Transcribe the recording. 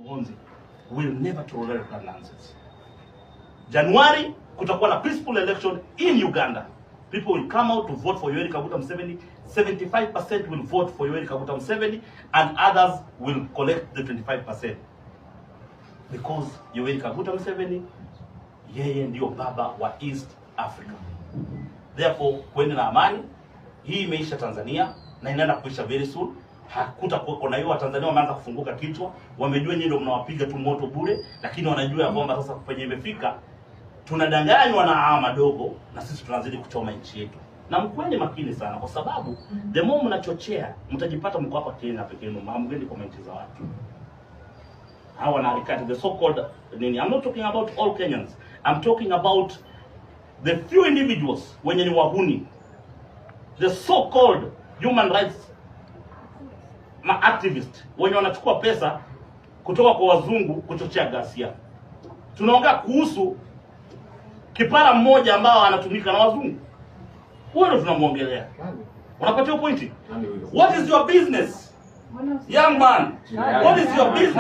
Gonzi will never tolerate that nonsense. January kutakuwa na peaceful election in Uganda. People will come out to vote for Yoweri Kaguta Museveni. 75% will vote for Yoweri Kaguta Museveni, and others will collect the 25%. Because Yoweri Kaguta Museveni, yeye ndio baba wa East Africa. Therefore, kwenda na amani. Hii imeisha Tanzania na inaenda kuisha very soon. Hakutakuwa na hiyo. Tanzania wameanza kufunguka kichwa, wamejua nyinyi ndio mnawapiga tu moto bure, lakini wanajua ya kwamba sasa kwenye imefika tunadanganywa na haya madogo, na sisi tunazidi kuchoma nchi yetu. Na mkwende makini sana, kwa sababu the more mnachochea mtajipata mko hapa Kenya peke yenu, hamgendi comment za watu. Hawa na harakati the so called nini. I'm not talking about all Kenyans. I'm talking about the few individuals wenye ni wahuni, the so called human rights activist wenye wanachukua pesa kutoka kwa wazungu kuchochea ghasia. Tunaongea kuhusu kipara mmoja ambao anatumika na wazungu. Wewe ndio tunamuongelea. Unapatia pointi? What is your business? Young man. What is your business?